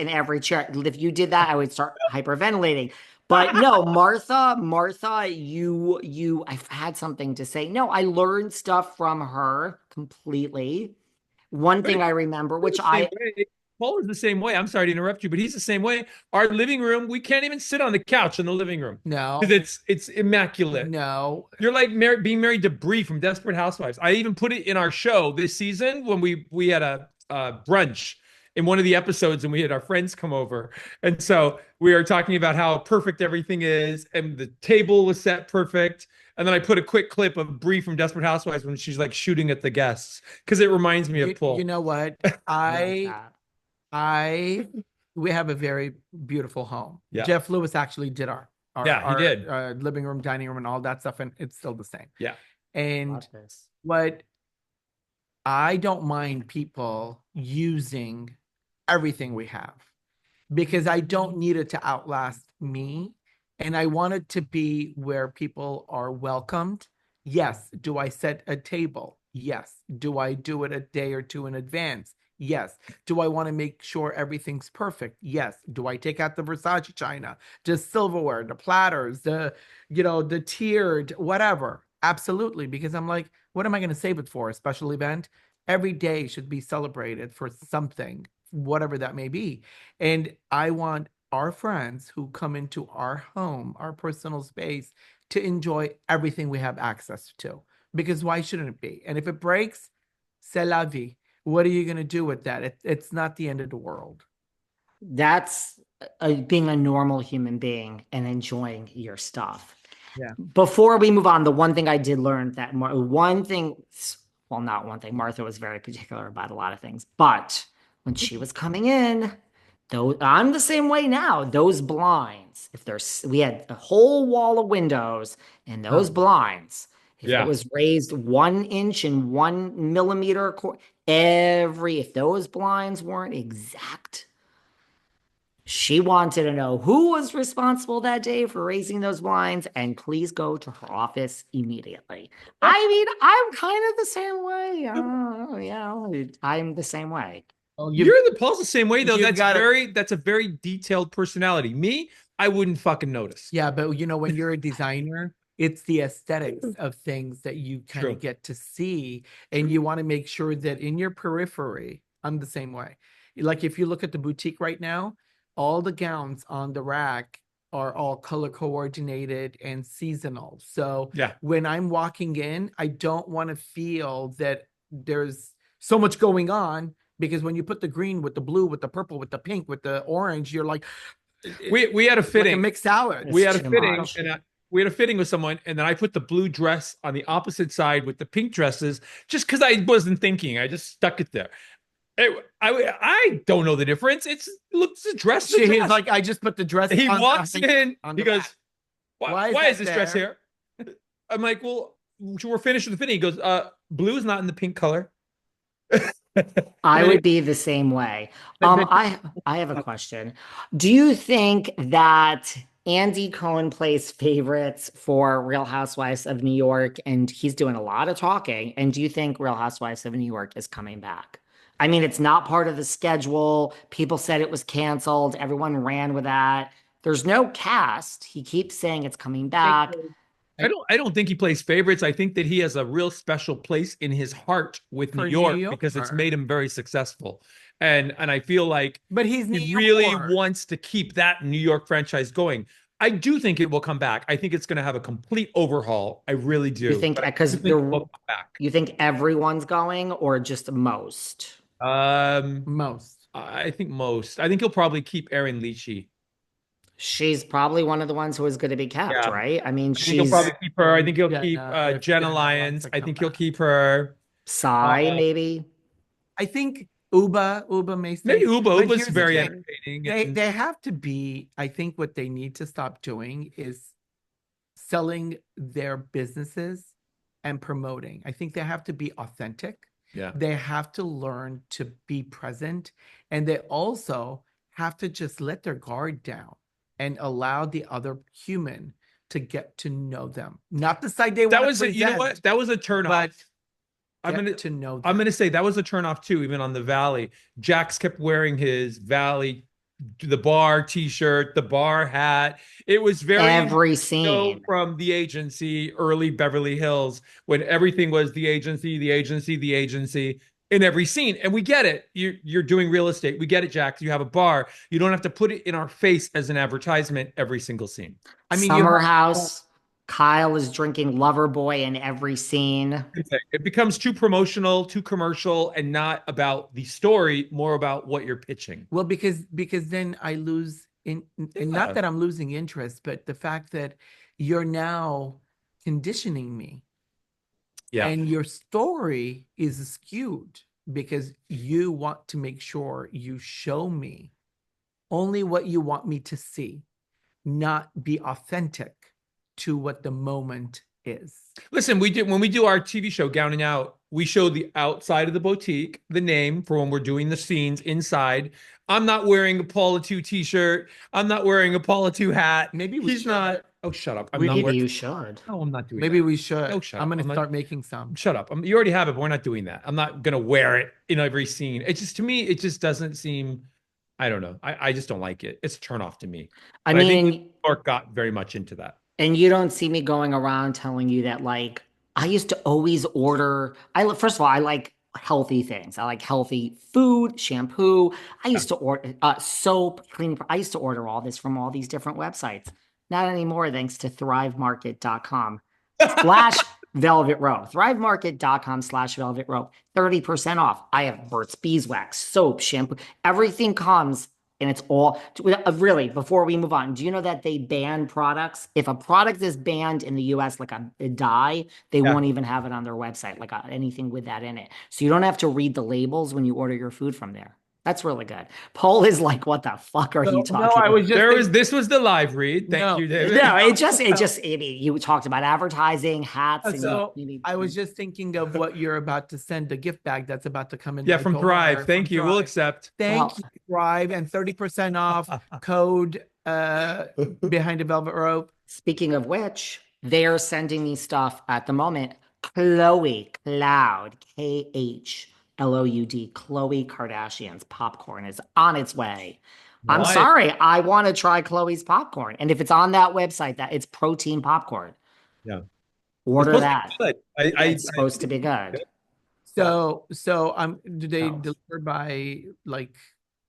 in every chair. If you did that, I would start hyperventilating. But no, Martha, I've had something to say. No, I learned stuff from her completely. One But thing I remember, which the same way. Paul is the same way. I'm sorry to interrupt you, but he's the same way. Our living room, we can't even sit on the couch in the living room because No, it's immaculate. no. You're like being married to Bree from Desperate Housewives. I even put it in our show this season when we had a brunch in one of the episodes, and we had our friends come over, and so we are talking about how perfect everything is, and the table was set perfect. And then I put a quick clip of Bree from Desperate Housewives when she's like shooting at the guests because it reminds me of You Paul. know what? I like I that. I we have a very beautiful home. Yeah, Jeff Lewis actually did our yeah, he our did. living room, dining room, and all that stuff, and it's still the same. Yeah, And Love this. what I don't mind people using everything we have because I don't need it to outlast me. And I want it to be where people are welcomed. Yes. Do I set a table? Yes. Do I do it a day or two in advance? Yes. Do I want to make sure everything's perfect? Yes. Do I take out the Versace china, just silverware, the platters, the tiered, whatever? Absolutely. Because I'm like, what am I going to save it for? A special event? Every day should be celebrated for something, whatever that may be. And I want our friends who come into our home, our personal space, to enjoy everything we have access to. Because why shouldn't it be? And if it breaks, c'est la vie. What are you going to do with that? It's not the end of the world. That's being a normal human being and enjoying your stuff. Yeah. Before we move on, the one thing I did learn that one thing, well, not one thing, Martha was very particular about a lot of things, but when she was coming in, though I'm the same way now, those blinds, if we had a whole wall of windows and those blinds, if it yeah. was raised 1 inch and 1 millimeter, if those blinds weren't exact, she wanted to know who was responsible that day for raising those blinds, and please go to her office immediately. I mean, I'm kind of the same way. I'm the same way. Oh, Paul's the same way though. You've got it. That's a very detailed personality. Me, I wouldn't fucking notice. Yeah, but when you're a designer, it's the aesthetics of things that you kind True. of get to see, and you want to make sure that in your periphery, I'm the same way. Like if you look at the boutique right now, all the gowns on the rack are all color coordinated and seasonal. So Yeah. when I'm walking in, I don't want to feel that there's so much going on because when you put the green with the blue, with the purple, with the pink, with the orange, you're like, We had a like a fitting. mixed salad. We had a Too fitting, much. and we had a fitting with someone, and then I put the blue dress on the opposite side with the pink dresses, just because I wasn't thinking. I just stuck it there. I don't know the difference. It's looks a dress. He's Dress. like, I just put the dress. He on, walks in. on He the goes, back. why is this dress there?" here? I'm like, well, we're finished with the fitting. He goes, blue is not in the pink color. I would be the same way. I have a question. Do you think that Andy Cohen plays favorites for Real Housewives of New York and he's doing a lot of talking? And do you think Real Housewives of New York is coming back? I mean, it's not part of the schedule. People said it was canceled. Everyone ran with that. There's no cast. He keeps saying it's coming back. I don't think he plays favorites. I think that he has a real special place in his heart with New For York New because it's York. made him very successful. And I feel like But he's New he really York. wants to keep that New York franchise going. I do think it will come back. I think it's going to have a complete overhaul. I really do. You think But I because do think it will come back. you think everyone's going or just most? Most. I think most. I think he'll probably keep Erin Leachy. She's probably one of the ones who is going to be kept, Yeah. right? I mean, I think he'll she's probably keep her. I think he'll Yeah, keep if Jenna Jenna Lyons. wants to I come think he'll back. keep her. Psy, maybe. I think Uba may stay. Maybe Uba. But Uba's here's the very thing. entertaining. They have to be. I think what they need to stop doing is selling their businesses and promoting. I think they have to be authentic. Yeah. They have to learn to be present, and they also have to just let their guard down and allow the other human to get to know them. Not the side they That want was to a, you know what? present, That was a turn but off. I'm get gonna to know them. I'm gonna say that was a turn off too, even on the Valley. Jax kept wearing his Valley the bar t-shirt, the bar hat. It was very Every so scene. from the agency, early Beverly Hills, when everything was the agency, the agency, the agency in every scene. And we get it. You're doing real estate. We get it, Jack. You have a bar. You don't have to put it in our face as an advertisement every single scene. I mean, Summer House. Kyle is drinking Loverboy in every scene. It becomes too promotional, too commercial, and not about the story, more about what you're pitching. well, because then I lose and not that I'm losing interest, but the fact that you're now conditioning me. Yeah. And your story is skewed because you want to make sure you show me only what you want me to see, not be authentic to what the moment is. Listen, when we do our TV show Gown and Out, we show the outside of the boutique, the name for when we're doing the scenes inside. I'm not wearing a Paula 2 t-shirt. I'm not wearing a Paula 2 hat. Maybe we he's should. not. Oh, shut up. I'm We- not Maybe wearing. you should. No, I'm not doing Maybe that. we should. Oh, shut I'm up. going to I'm start making some. Shut up. You already have it, but we're not doing that. I'm not going to wear it in every scene. It just, to me, it just doesn't seem, I don't know. I just don't like it. It's a turn off to me. I But mean, I think New York got very much into that. and you don't see me going around telling you that, like, I used to always order. First of all, I like healthy things. I like healthy food, shampoo. I used to order soap, cleaning. I used to order all this from all these different websites. Not anymore, thanks to thrivemarket.com slash velvet rope. Thrivemarket.com slash velvet rope. 30% off. I have Burt's Beeswax, soap, shampoo. Everything comes. And it's all really, before we move on, do you know that they ban products? If a product is banned in the US, like a dye, they won't even have it on their website, like anything with that in it. So you don't have to read the labels when you order your food from there. That's really good. Paul is like, what the fuck are you talking No, I about? was just This was the live read. Thank you, David. No, I mean, you talked about advertising, hats. And so I was just thinking of what you're about to send, the gift bag that's about to come in. Yeah, my from door, Thrive. from Thank you. We'll Thrive. accept. Thank you, Thrive, and 30% off code behind the velvet rope. Speaking of which, they're sending me stuff at the moment. Chloe Cloud, KHLOUD, Chloe Kardashian's popcorn is on its way. I'm Nice. sorry, I want to try Chloe's popcorn. And if it's on that website, that it's protein popcorn. Yeah. Order that. Good. It's supposed to be good. So do they No. deliver by like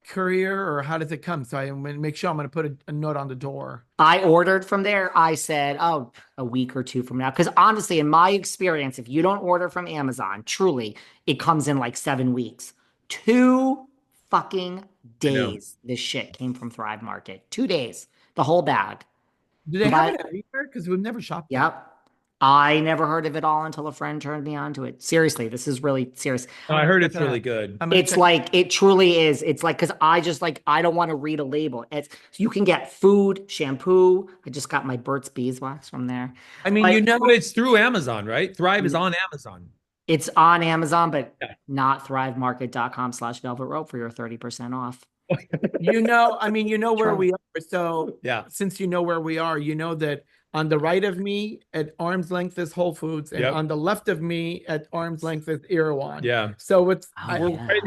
courier, or how does it come? So I'm going to make sure I'm going to put a note on the door. I ordered from there. I said, oh, a week or two from now. Because honestly, in my experience, if you don't order from Amazon, truly, it comes in like 7 weeks. 2 fucking days. This shit came from Thrive Market. 2 days. The whole bag. Do they have it everywhere? Because we've never shopped. Yep. I never heard of it all until a friend turned me on to it. Seriously, this is really serious. I heard it's really good. It's like, it truly is. It's like, because I don't want to read a label. You can get food, shampoo. I just got my Burt's Beeswax from there. I mean, But it's through Amazon, right? Thrive is on Amazon. It's on Amazon, but not thrivemarket.com/velvet rope for your 30% off. I mean, where we are. So Yeah. since you know where we are, you know that on the right of me at arm's length is Whole Foods, and on the left of me at arm's length is Erewhon. Yeah. So it's Oh, yeah. Right in the